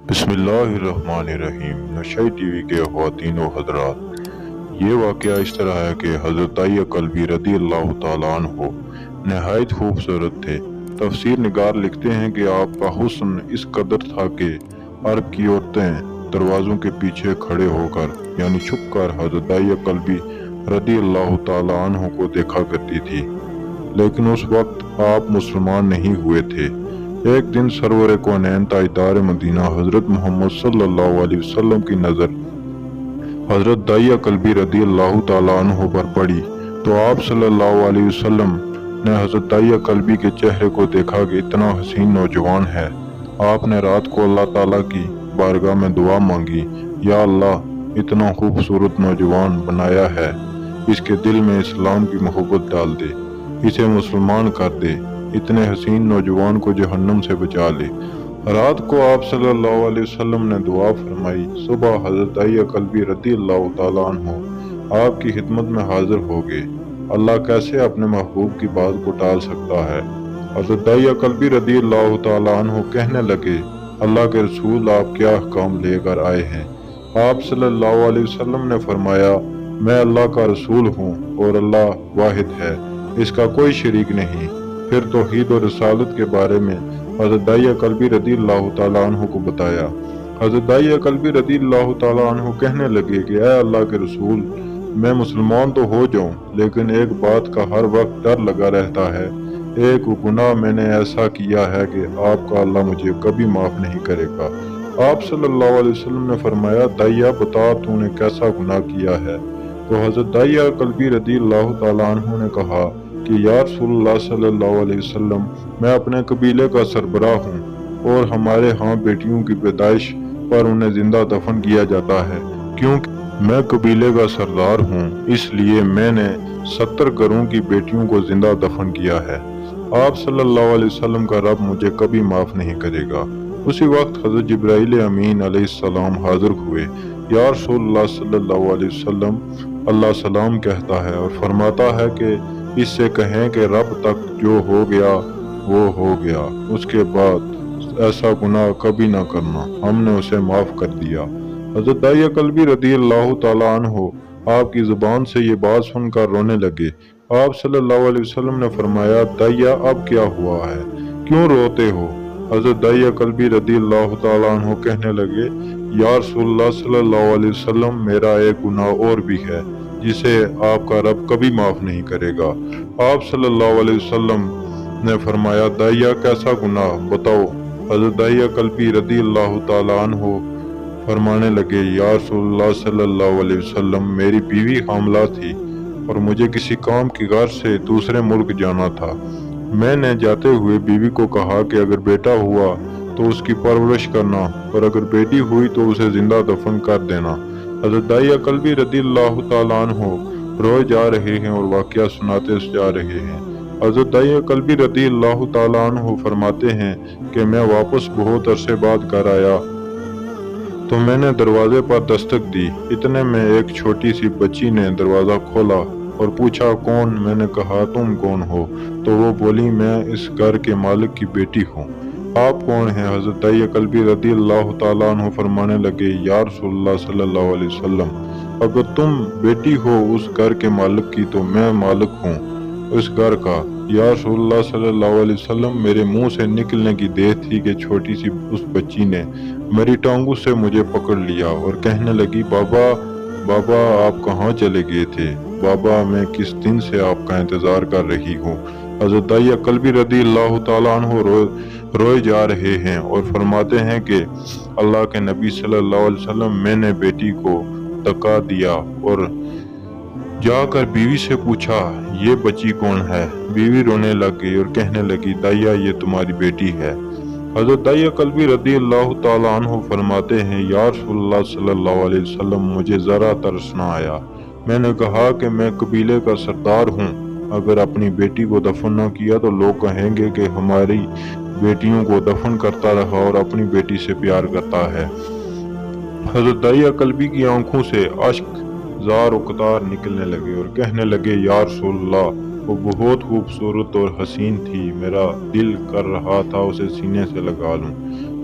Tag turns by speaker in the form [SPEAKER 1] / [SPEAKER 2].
[SPEAKER 1] بسم اللہ الرحمن الرحیم۔ نشائی ٹی وی کے خواتین و حضرات، یہ واقعہ اس طرح ہے کہ حضرت دائی کلبی رضی اللہ تعالیٰ عنہ نہایت خوبصورت تھے۔ تفسیر نگار لکھتے ہیں کہ آپ کا حسن اس قدر تھا کہ عرب کی عورتیں دروازوں کے پیچھے کھڑے ہو کر یعنی چھپ کر حضرت دائی کلبی رضی اللہ تعالیٰ عنہ کو دیکھا کرتی تھی، لیکن اس وقت آپ مسلمان نہیں ہوئے تھے۔ ایک دن سرور کونین تاجدار مدینہ حضرت محمد صلی اللہ علیہ وسلم کی نظر حضرت دائی کلبی رضی اللہ تعالیٰ عنہ پر پڑی تو آپ صلی اللہ علیہ وسلم نے حضرت دائی کلبی کے چہرے کو دیکھا کہ اتنا حسین نوجوان ہے۔ آپ نے رات کو اللہ تعالیٰ کی بارگاہ میں دعا مانگی، یا اللہ اتنا خوبصورت نوجوان بنایا ہے، اس کے دل میں اسلام کی محبت ڈال دے، اسے مسلمان کر دے، اتنے حسین نوجوان کو جہنم سے بچا لے۔ رات کو آپ صلی اللہ علیہ وسلم نے دعا فرمائی۔ صبح حضرت دائی کلبی رضی اللہ تعالیٰ عنہ آپ کی خدمت میں حاضر ہو گئے۔ اللہ کیسے اپنے محبوب کی بات کو ٹال سکتا ہے؟ حضرت دائی کلبی رضی اللہ تعالیٰ عنہ کہنے لگے، اللہ کے رسول آپ کیا احکام لے کر آئے ہیں؟ آپ صلی اللہ علیہ وسلم نے فرمایا، میں اللہ کا رسول ہوں اور اللہ واحد ہے، اس کا کوئی شریک نہیں۔ پھر توحید و رسالت کے بارے میں حضرت دائی کلبی رضی اللہ تعالیٰ عنہ کو بتایا۔ حضرت دائی کلبی رضی اللہ تعالیٰ عنہ کہنے لگے کہ اے اللہ کے رسول، میں مسلمان تو ہو جاؤں، لیکن ایک بات کا ہر وقت ڈر لگا رہتا ہے، ایک گناہ میں نے ایسا کیا ہے کہ آپ کا اللہ مجھے کبھی معاف نہیں کرے گا۔ آپ صلی اللہ علیہ وسلم نے فرمایا، دائیا بتا تو نے کیسا گناہ کیا ہے؟ تو حضرت دائی کلبی رضی اللہ تعالیٰ عنہ نے کہا کہ یا رسول اللہ صلی اللہ علیہ وسلم، میں اپنے قبیلے کا سربراہ ہوں اور ہمارے ہاں بیٹیوں کی پیدائش پر انہیں زندہ دفن کیا جاتا ہے۔ کیونکہ میں قبیلے کا سردار ہوں، اس لیے میں نے 70 گھروں کی بیٹیوں کو زندہ دفن کیا ہے۔ آپ صلی اللہ علیہ وسلم کا رب مجھے کبھی معاف نہیں کرے گا۔ اسی وقت حضرت جبرائیل امین علیہ السلام حاضر ہوئے۔ یا رسول اللہ صلی اللہ علیہ وسلم، اللہ سلام کہتا ہے اور فرماتا ہے کہ اس سے کہیں کہ رب تک جو ہو گیا وہ ہو گیا، اس کے بعد ایسا گناہ کبھی نہ کرنا، ہم نے اسے معاف کر دیا۔ حضرت دائی کلبی رضی اللہ تعالیٰ عنہ آپ کی زبان سے یہ بات سن کر رونے لگے۔ آپ صلی اللہ علیہ وسلم نے فرمایا، دائیا اب کیا ہوا ہے، کیوں روتے ہو؟ حضرت دائی کلبی رضی اللہ تعالیٰ عنہ کہنے لگے، یا رسول اللہ صلی اللہ علیہ وسلم، میرا ایک گناہ اور بھی ہے جسے آپ کا رب کبھی معاف نہیں کرے گا۔ آپ صلی اللہ علیہ وسلم نے فرمایا، دائیا کیسا گناہ بتاؤ؟ حضرت دائی کلبی رضی اللہ تعالیٰ عنہ فرمانے لگے، یا رسول اللہ صلی اللہ علیہ وسلم، میری بیوی حاملہ تھی اور مجھے کسی کام کی غرض سے دوسرے ملک جانا تھا۔ میں نے جاتے ہوئے بیوی کو کہا کہ اگر بیٹا ہوا تو اس کی پرورش کرنا اور اگر بیٹی ہوئی تو اسے زندہ دفن کر دینا۔ حضرت دائی کلبی رضی اللہ تعالیٰ عنہ روئے جا رہے ہیں اور واقعہ سناتے جا رہے ہیں۔ حضرت دائی کلبی رضی اللہ تعالیٰ عنہ فرماتے ہیں کہ میں واپس بہت عرصے بعد گھر آیا تو میں نے دروازے پر دستک دی، اتنے میں ایک چھوٹی سی بچی نے دروازہ کھولا اور پوچھا، کون؟ میں نے کہا، تم کون ہو؟ تو وہ بولی، میں اس گھر کے مالک کی بیٹی ہوں۔ آپ کون ہیں؟ حضرت دائی کلبی رضی اللہ تعالیٰ عنہ فرمانے لگے، یا رسول اللہ صلی اللہ علیہ وسلم، اگر تم بیٹی ہو اس گھر کے مالک کی تو میں مالک ہوں اس گھر کا۔ یا رسول اللہ صلی اللہ علیہ وسلم، میرے منہ سے نکلنے کی دیر تھی کہ چھوٹی سی اس بچی نے میری ٹانگوں سے مجھے پکڑ لیا اور کہنے لگی، بابا بابا آپ کہاں چلے گئے تھے؟ بابا میں کس دن سے آپ کا انتظار کر رہی ہوں۔ حضرت دائی کلبی رضی اللہ تعالیٰ عنہ روئے جا رہے ہیں اور فرماتے ہیں کہ اللہ کے نبی صلی اللہ علیہ وسلم، میں نے بیٹی کو دھکا دیا اور جا کر بیوی سے پوچھا، یہ بچی کون ہے؟ بیوی رونے لگ گئی اور کہنے لگی، دائیا یہ تمہاری بیٹی ہے۔ حضرت دائی کلبی رضی اللہ تعالیٰ عنہ فرماتے ہیں، یا رسول اللہ صلی اللہ علیہ وسلم، مجھے ذرا ترس نہ آیا۔ میں نے کہا کہ میں قبیلے کا سردار ہوں، اگر اپنی بیٹی کو دفن نہ کیا تو لوگ کہیں گے کہ ہماری بیٹیوں کو دفن کرتا رہا اور اپنی بیٹی سے پیار کرتا ہے۔ حضرت دائی کلبی کی آنکھوں سے اشک زار و قطار نکلنے لگے اور کہنے لگے، یا رسول اللہ، وہ بہت خوبصورت اور حسین تھی، میرا دل کر رہا تھا اسے سینے سے لگا لوں۔